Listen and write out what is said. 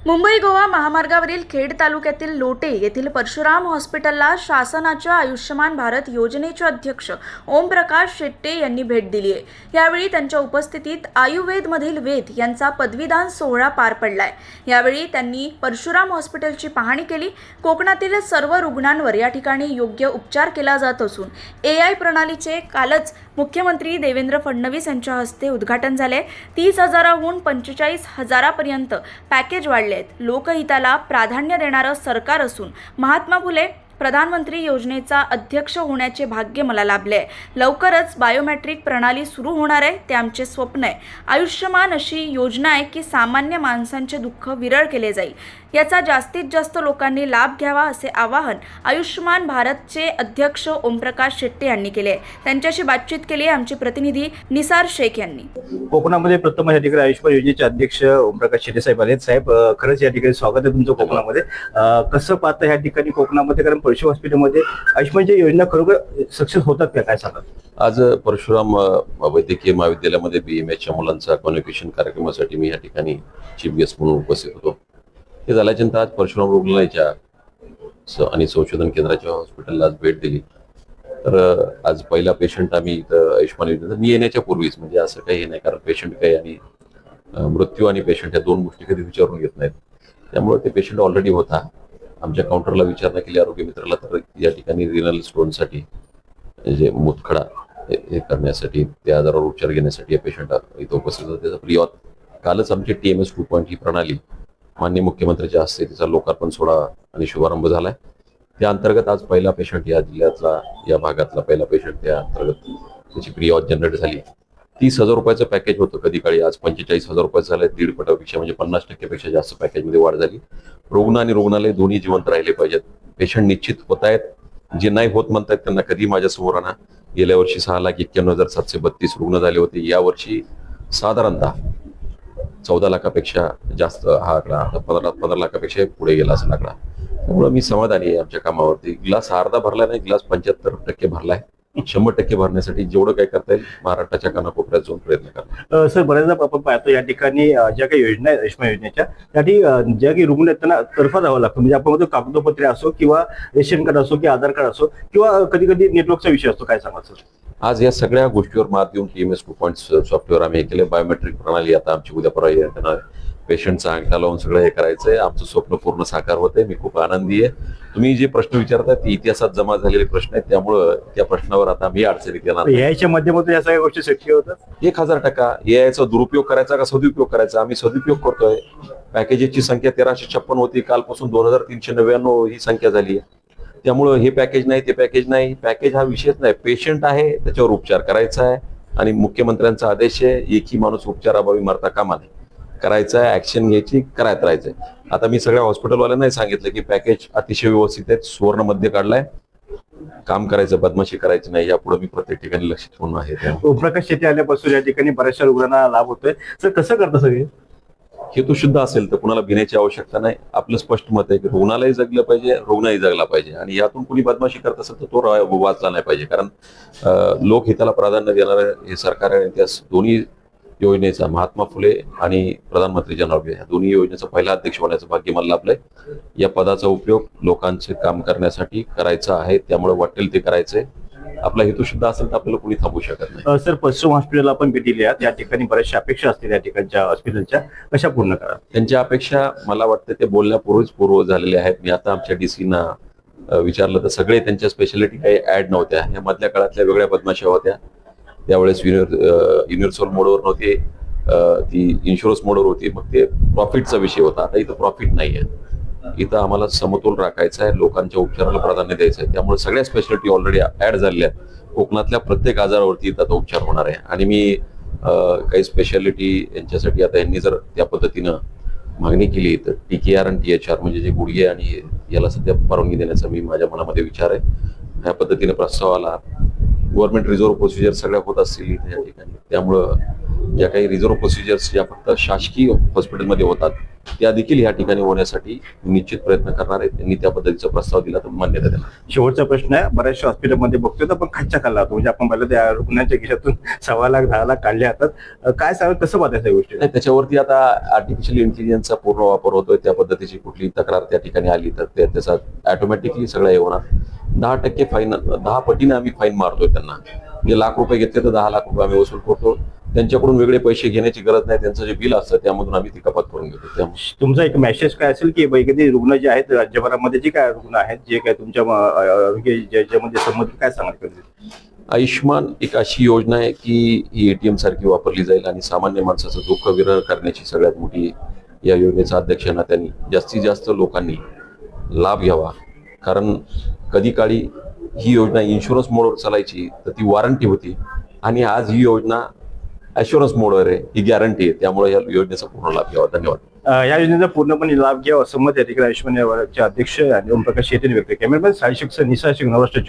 मुंबई गोवा महामार्गावरील खेड तालुक्यातील लोटे येथील परशुराम हॉस्पिटलला शासनाच्या आयुष्यमान भारत योजनेचे अध्यक्ष ओमप्रकाश शेट्टे यांनी भेट दिली आहे। यावेळी त्यांच्या उपस्थितीत आयुर्वेदमधील वेद यांचा पदवीदान सोहळा पार पडलाय। यावेळी त्यांनी परशुराम हॉस्पिटलची पाहणी केली। कोकणातील सर्व रुग्णांवर या ठिकाणी योग्य उपचार केला जात असून AI प्रणालीचे कालच मुख्यमंत्री देवेंद्र फडणवीस यांच्या हस्ते उद्घाटन झाले। 30,000हून 45,000पर्यंत पॅकेज वाढले। लोकहिताला प्राधान्य देणारं सरकार असून महात्मा फुले प्रधानमंत्री योजनेचा अध्यक्ष होण्याचे भाग्य मला लाभले। लवकरच बायोमेट्रिक प्रणाली सुरू होणार आहे, ते आमचे स्वप्न आहे। आयुष्यमान अशी योजना आहे की सामान्य माणसांचे दुःख विरळ केले जाईल, याचा जास्तीत जास्त लोकांनी लाभ घ्यावा असे आवाहन आयुष्यमान भारतचे अध्यक्ष ओमप्रकाश शेट्टे यांनी केले। त्यांच्याशी बातचीत केली आमचे प्रतिनिधी निसार शेख यांनी। कोकणामध्ये प्रथम या ठिकाणी आयुष्यमान योजनेचे अध्यक्ष ओमप्रकाश शेट्टे साहेब आहेत। साहेब, खरंच या ठिकाणी स्वागत आहे तुमचं कोकणामध्ये। कसं पाहता ह्या ठिकाणी कोकणामध्ये, कारण परशुराम हॉस्पिटलमध्ये आयुष्यमानच्या योजना खरोखर सक्सेस होतात का, काय सांगाल? आज परशुराम वैद्यकीय महाविद्यालयामध्ये BMSच्या मुलांचा कॉन्व्होकेशन कार्यक्रमासाठी मी या ठिकाणी चीफ गेस्ट म्हणून उपस्थित होतो। हे झाल्यानंतर आज परशुराम रुग्णालयाच्या आणि संशोधन केंद्राच्या हॉस्पिटलला आज भेट दिली। तर आज पहिला पेशंट आम्ही इथं आयुष्यमान योजनेचा मी येण्याच्या पूर्वीच, म्हणजे असं काही नाही, कारण पेशंट काही आणि मृत्यू आणि पेशंट या दोन गोष्टी कधी विचारून घेत नाहीत। त्यामुळे ते पेशंट ऑलरेडी होता। आमच्या काउंटरला विचारणा केली आरोग्य मित्राला, तर या ठिकाणी रिनल स्टोनसाठी जे मूतखडा हे करण्यासाठी, त्या आजारावर उपचार घेण्यासाठी या पेशंट इथं उपस्थित होते। त्याचा फ्री ऑफ कालच आमची TMS 2.0 ही प्रणाली माननीय मुख्यमंत्र्यांच्या हस्ते तिचा लोकार्पण सोहळा आणि शुभारंभ झालाय। त्या अंतर्गत आज पहिला पेशंट या जिल्ह्यातला, या भागातला पहिला पेशंट त्या अंतर्गत त्याची प्री ऑथ जनरेट झाली। 30,000 रुपयाचं पॅकेज होतं कधी काळी, आज 45,000 रुपये झाले। 1.5 पटापेक्षा म्हणजे 50% पेक्षा जास्त पॅकेजमध्ये वाढ झाली। रुग्ण आणि रुग्णालय दोन्ही जिवंत राहिले पाहिजेत। पेशंट निश्चित होत आहेत, जे नाही होत म्हणतात त्यांना कधी माझ्या समोर आणा। गेल्या वर्षी 6,91,732 रुग्ण झाले होते। या वर्षी साधारणतः 14 लाखापेक्षा जास्त हा आकडा, 15 लाखापेक्षा पुढे गेला असा आकडा। त्यामुळे मी समाधानी आहे आमच्या कामावरती। ग्लास अर्धा भरला नाही, ग्लास 75% भरलाय। 100% भरण्यासाठी जेवढं काय करता येईल महाराष्ट्राच्या कानाकोपऱ्यात जाऊन प्रयत्न करणार। सर, बऱ्याचदा आपण पाहतो या ठिकाणी ज्या काही योजना आहेत आयुष्यमान योजनेच्या, त्यासाठी ज्या काही रुग्ण आहेत त्यांना तर्फा जावं लागतं। म्हणजे आपण म्हणतो कागदोपत्री असो किंवा रेशन कार्ड असो किंवा आधार कार्ड असो किंवा कधी कधी नेटवर्कचा विषय असतो, काय सांगा सर? आज या सगळ्या गोष्टीवर मात देऊन TMS 2.0 सॉफ्टवेअर आम्ही हे केले। बायोमेट्रिक प्रणाली आता आमची उद्या परवा येणार। पेशंटचा अंगठा लावून सगळं हे करायचंय। आमचं स्वप्न पूर्ण साकार होतंय। मी खूप आनंदी आहे। तुम्ही जे प्रश्न विचारताय ते इतिहासात जमा झालेले प्रश्न आहेत, त्यामुळं त्या प्रश्नावर आता मी अडचणीत येणार नाही। याच्या माध्यमातून या सगळ्या गोष्टी शक्य होतात। 1000% याचा दुरुपयोग करायचा का सदुपयोग करायचा, आम्ही सदुपयोग करतोय। पॅकेजेसची संख्या 1356 होती, कालपासून 2399 ही संख्या झाली आहे। त्यामुळं हे पॅकेज नाही, ते पॅकेज नाही, पॅकेज हा विषयच नाही। पेशंट आहे त्याच्यावर उपचार करायचा आहे आणि मुख्यमंत्र्यांचा आदेश आहे, एकही माणूस उपचाराभावी मरता कामा नये, करायचा आहे, ऍक्शन घ्यायची, करायला राहायचंय। आता मी सगळ्या हॉस्पिटलवाल्यांनाही सांगितलं की पॅकेज अतिशय व्यवस्थित आहे, सुवर्ण मध्ये काढलाय, काम करायचं, बदमाशी करायची नाही। यापुढे मी प्रत्येक ठिकाणी लक्ष ठेवून आहे। ओमप्रकाश शेट्टे आल्यापासून या ठिकाणी बऱ्याचशा रुग्णांना लाभ होतोय। सर, कसं करतं सगळे? हेतू शुद्ध असेल तर कुणाला भिण्याची आवश्यकता नाही। आपलं स्पष्ट मत आहे की रुग्णालय जगलं पाहिजे, रुग्णही जगला पाहिजे, आणि यातून कुणी बदमाशी करत असेल तर तो वाचला नाही पाहिजे। कारण लोकहिताला प्राधान्य देणारं हे सरकार आहे। त्या दोन्ही योजनेचा, महात्मा फुले आणि प्रधानमंत्री जन आरोग्य, या दोन्ही योजनेचा पहिला अध्यक्ष होण्याचं भाग्य मला लाभलंय। या पदाचा उपयोग लोकांचे काम करण्यासाठी करायचा आहे, त्यामुळे वाटेल ते करायचंय। आपला हेतू शुद्ध असेल तर आपल्याला कोणी थांबवू शकत नाही। सर, परशुराम हॉस्पिटलला आपण भेट दिली आहे, या ठिकाणी बऱ्याचशा अपेक्षा असतील या ठिकाणच्या हॉस्पिटलच्या, कशा पूर्ण करा? त्यांच्या अपेक्षा मला वाटतं ते बोलण्यापूर्वीच पूर्व झालेल्या आहेत। मी आता आमच्या DC विचारलं तर सगळे त्यांच्या स्पेशालिटी काही ऍड नव्हत्या। या मधल्या काळातल्या वेगळ्या बदमाशा होत्या। त्यावेळेस युनिव्हर्सल मोडवर नव्हती, ती इन्शुरन्स मोडवर होती, मग ते प्रॉफिटचा विषय होता। आता इथं प्रॉफिट नाहीये, इथं आम्हाला समतोल राखायचा आहे, लोकांच्या उपचाराला प्राधान्य द्यायचं आहे। त्यामुळे सगळ्या स्पेशालिटी ऑलरेडी ऍड झालेल्या आहेत। कोकणातल्या प्रत्येक आजारावरती इथं आता उपचार होणार आहे। आणि मी काही स्पेशालिटी यांच्यासाठी आता यांनी जर त्या पद्धतीनं मागणी केली तर TKR आणि THR म्हणजे जे गुडघे आणि याला सध्या परवानगी देण्याचा मी माझ्या मनामध्ये विचार आहे। ह्या पद्धतीने प्रस्ताव आला। गव्हर्नमेंट रिझर्व्ह प्रोसिजर सगळ्या होत असतील इथे या ठिकाणी, त्यामुळं ज्या काही रिझर्व्ह प्रोसिजर्स ज्या फक्त शासकीय हॉस्पिटलमध्ये होतात त्या देखील या ठिकाणी होण्यासाठी निश्चित प्रयत्न करणार आहेत. त्यांनी त्या पद्धतीचा प्रस्ताव दिला तर मान्यता देणार. शेवटचा प्रश्न आहे, बऱ्याचशा हॉस्पिटलमध्ये बघतोय तर आपण खर्च खाल्ला होतो, म्हणजे आपण पाहिलं त्या रुग्णांच्या खिशातून 1.25 लाख 10 लाख काढले जातात. काय सांगा, कसं पाहताय त्या गोष्टी? नाही, त्याच्यावरती आता आर्टिफिशियल इंटेलिजन्सचा पूर्ण वापर होतोय. त्या पद्धतीची कुठली तक्रार त्या ठिकाणी आली तर त्याचा ऑटोमॅटिकली सगळं हे होणार. 10% फाईन, 10 पटीने आम्ही फाईन मारतोय त्यांना. म्हणजे ₹1,00,000 घेतले तर 10 लाख रुपये आम्ही वसूल करतो. त्यांच्याकडून वेगळे पैसे घेण्याची गरज नाही. त्यांचं जे बिल असतं त्यामधून आम्ही ती कपात करून घेतो. त्यामुळे तुमचा एक मेसेज काय असेल की कधी रुग्ण जे आहेत राज्यभरामध्ये, जे काय रुग्ण आहेत, जे काय तुमच्या आरोग्य ज्याच्यामध्ये संबंधित, काय सांगाल? आयुष्यमान एक अशी योजना आहे की ही ATM सारखी वापरली जाईल आणि सामान्य माणसाचं दुःख विरळ करण्याची सगळ्यात मोठी या योजनेचा अध्यक्ष त्यांनी जास्तीत जास्त लोकांनी लाभ घ्यावा. कारण कधी काळी ही योजना इन्शुरन्स मोडवर चालायची तर ती वॉरंटी होती, आणि आज ही योजना ॲश्युरन्स मोडवर आहे, ही गॅरंटी आहे. त्यामुळे या योजनेचा पूर्ण लाभ घ्यावा. धन्यवाद. या योजनेचा पूर्णपणे लाभ घ्यावा असं मत या ठिकाणी आयुष्यमान अध्यक्ष आणि ओमप्रकाश शेट्टी व्यक्त. कॅमेरामॅन सायशिक निशा नवराष्ट्र.